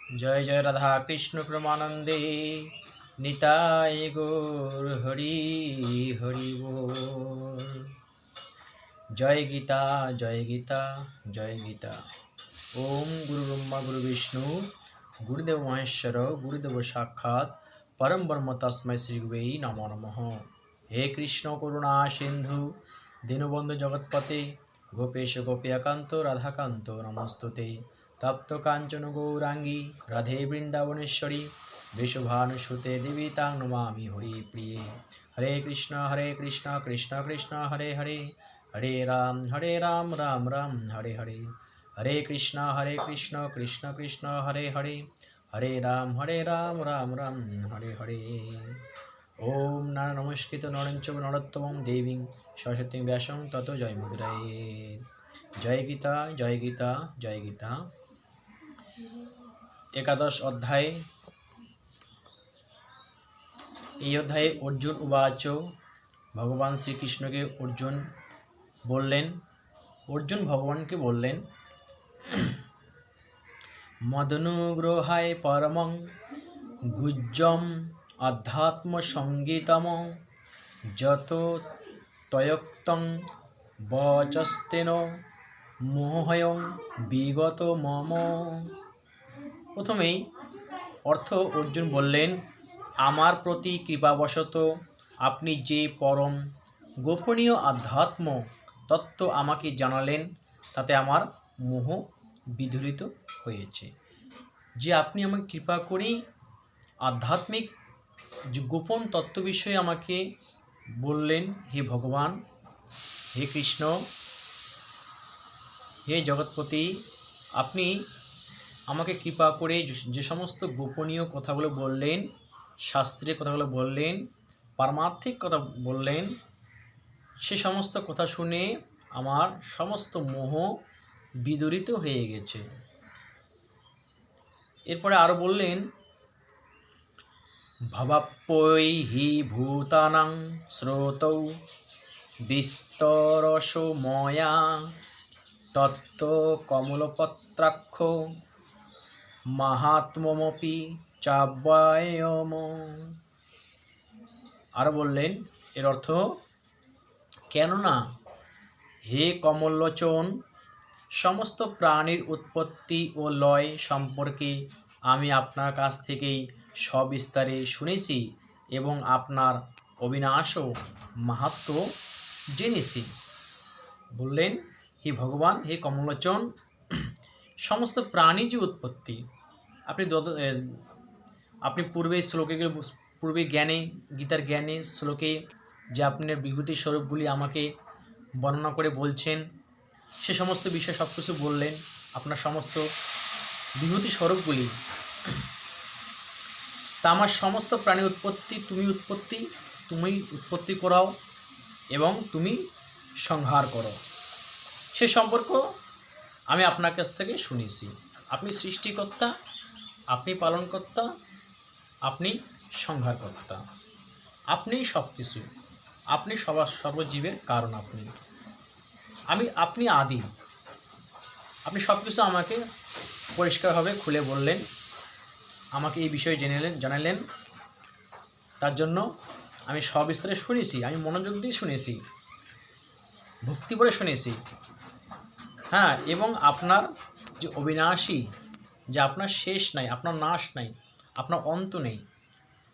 जय जय राधा कृष्ण प्रेमानंदे निताय गौर हरि हरि बोल। जय गीता जय गीता जय गीता। ओम गुरु ब्रह्मा गुरु विष्णु गुरुदेव महेश्वर गुरुदेव साक्षात् परम ब्रह्म तस्मै श्री गुरुवे नमो नमः। हे कृष्ण करुणा सिंधु दीनबंधु जगत्पते गोपेश गोपिकांत राधाकांत नमस्तुते। तप्त कांचन गौरांगी राधे वृंदावनेश्वरी विश्वभानुसुते देवी तां नमामि हरि प्रिये। हरे कृष्ण कृष्ण कृष्ण हरे हरे हरे राम राम राम हरे हरे। हरे कृष्ण कृष्ण कृष्ण हरे हरे हरे राम राम राम हरे हरे। ओम नारायण नमस्कृत नरं चैव नरोत्तमं देवीं सरस्वतीं व्यासं ततो जयमुद्राये। जय गीता जय गीता जय गीता। एकादश अध्याय। এই অধ্যায়ে अर्जुन उवाच भगवान श्रीकृष्ण के अर्जुन बोलें अर्जुन भगवान के बोलें मदनुग्रहाय परमं गुज्जम अध्यात्म संगीतम যতো তয়ক্তং বচস্তেন মোহয়ং বিগত মম। প্রথমেই অর্থ অর্জুন বললেন, আমার প্রতি কৃপাবশত আপনি যে পরম গোপনীয় আধ্যাত্ম তত্ত্ব আমাকে জানালেন তাতে আমার মোহ বিদূরিত হয়েছে। যে আপনি আমাকে কৃপা করে আধ্যাত্মিক যে গোপন তত্ত্ব বিষয়ে আমাকে বললেন, হে ভগবান, হে কৃষ্ণ, হে জগৎপতি, আপনি আমাকে কৃপা করে যে সমস্ত গোপনীয় কথাগুলো বললেন, শাস্ত্রের কথাগুলো বললেন, পারমার্থিক কথা বললেন, সে সমস্ত কথা শুনে আমার সমস্ত মোহ বিদূরিত হয়ে গেছে। এরপরে আরও বললেন, ভবাপ্যৈ হি ভূতানাং স্রোতৌ বিস্তরসো ময়া তত্ত্ব কমলপত্রাক্ষ মাহাত্ম্যমপি চাব্যায়ম। আর বললেন, এর অর্থ, কেননা হে কমললোচন, সমস্ত প্রাণীর উৎপত্তি ও লয় সম্পর্কে আমি আপনার কাছ থেকেই সবিস্তারে শুনেছি এবং আপনার অবিনাশ ও মাহাত্ম্য জেনেছি। বললেন, হে ভগবান, হে কমলোচন, সমস্ত প্রাণী যে উৎপত্তি আপনি পূর্বে জ্ঞানে, গীতার জ্ঞানে শ্লোকে যে আপনার বিভূতি স্বরূপগুলি আমাকে বর্ণনা করে বলছেন, সে সমস্ত বিষয় সব কিছু বললেন। আপনার সমস্ত বিভূতি স্বরূপগুলি, তা আমার সমস্ত প্রাণীর উৎপত্তি, তুমি উৎপত্তি করাও এবং তুমি সংহার করো, সে সম্পর্ক আমি আপনার কাছ থেকে শুনেছি। আপনি সৃষ্টিকর্তা, আপনি পালনকর্তা, আপনি সংহারকর্তা, আপনি সব কিছু, আপনি সর্বজীবের কারণ, আপনি আদি, আপনি সব কিছু আমাকে পরিষ্কারভাবে খুলে বললেন, আমাকে এই বিষয়ে জানালেন। তার জন্য আমি সবিস্তারে শুনেছি, আমি মনোযোগ দিয়ে শুনেছি, ভক্তি করে শুনেছি। হ্যাঁ, এবং আপনার যে অবিনাশী, যে আপনার শেষ নাই, আপনার নাশ নাই, আপনার অন্ত নেই,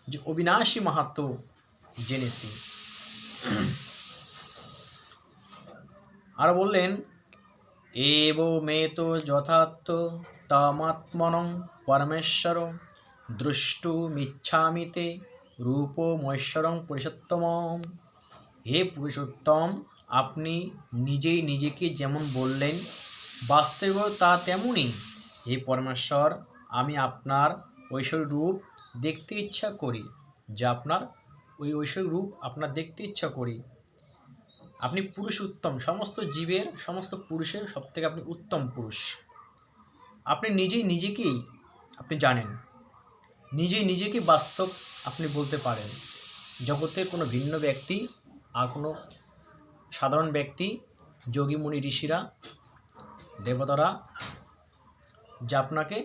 যে অবিনাশী মাহাত্ম্য জেনেছি। আর বললেন, এব মে তো যথার্থ তামাত্মনং পরমেশ্বর দ্রষ্টুমিচ্ছামি তে রূপমৈশ্বরং পুরুষোত্তমম। হে পুরুষোত্তম, আপনি নিজেই নিজেকে যেমন বললেন, বাস্তব তা তেমনই। হে পরমেশ্বর, আমি আপনার ঐশ্বরিক রূপ দেখতে ইচ্ছা করি, যে আপনার ওই ঐশ্বরিক রূপ আপনার দেখতে ইচ্ছা করি। আপনি পুরুষ উত্তম, সমস্ত জীবের, সমস্ত পুরুষের সব থেকে আপনি উত্তম পুরুষ। আপনি নিজেই নিজেকেই আপনি জানেন, নিজেই নিজেকে বাস্তব আপনি বলতে পারেন। জগতের কোনো ভিন্ন ব্যক্তি আর কোনো সাধারণ ব্যক্তি, যোগী মুনি ঋষিরা, দেবতারা যে আপনাকে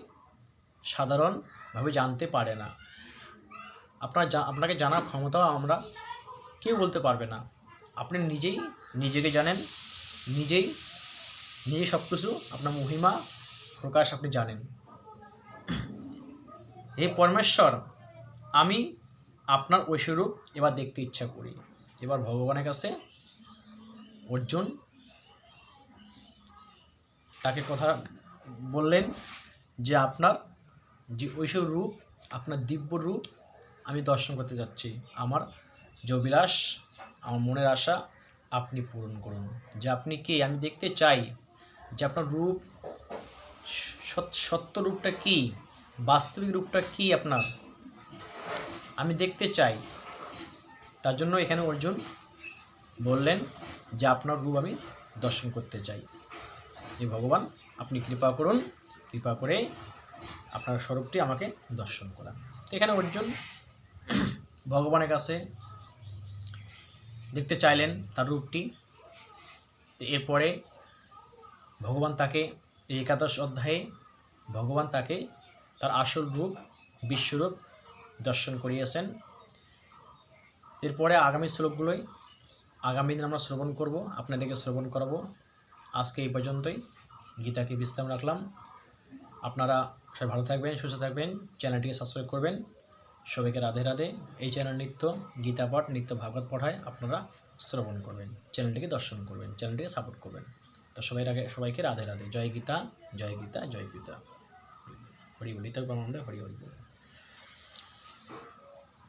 সাধারণভাবে জানতে পারে না। আপনাকে জানার ক্ষমতাও আমরা কেউ বলতে পারবে না। আপনি নিজেই নিজেকে জানেন, নিজে সব কিছু আপনার মহিমা প্রকাশ আপনি জানেন। হে পরমেশ্বর, আমি আপনার ওই স্বরূপ এবার দেখতে ইচ্ছা করি। এবার ভগবানের কাছে অর্জুন তাকে কথা বললেন যে আপনার যে ঐশ্বর রূপ, আপনার দিব্য রূপ আমি দর্শন করতে যাচ্ছি। আমার যে অভিলাষ, আমার মনের আশা আপনি পূরণ করুন। যে আপনি কে আমি দেখতে চাই, যে আপনার রূপ, সত্য রূপটা কী, বাস্তবিক রূপটা কী আপনার আমি দেখতে চাই। তার জন্য এখানে অর্জুন বললেন যে আপনার রূপ আমি দর্শন করতে চাই। এই ভগবান আপনি কৃপা করুন, কৃপা করে আপনার স্বরূপটি আমাকে দর্শন করান। তো এখানে অর্জুন ভগবানের কাছে দেখতে চাইলেন তার রূপটি। এরপরে ভগবান তাকে এই 11 অধ্যায়ে ভগবান তাকে তার আসল রূপ, বিশ্বরূপ দর্শন করিয়েছেন। এরপরে আগামী শ্লোকগুলোই আগামী দিন আমরা শ্রবণ করব, আপনাদেরকে শ্রবণ করাবো। আজকে এই পর্যন্তই, গীতাকে বিশ্রাম রাখলাম। আপনারা সবাই ভালো থাকবেন, সুস্থ থাকবেন, চ্যানেলটিকে সাবস্ক্রাইব করবেন। সবাইকে রাধে রাধে। এই চ্যানেল নিত্য গীতা পাঠ, নিত্য ভাগবত পড়ায় আপনারা শ্রবণ করবেন, চ্যানেলটিকে দর্শন করবেন, চ্যানেলটিকে সাপোর্ট করবেন। তো সবাইকে রাধে রাধে। জয় গীতা, জয় গীতা, জয় গীতা। হরি বলি, তাই হরি হরি বল।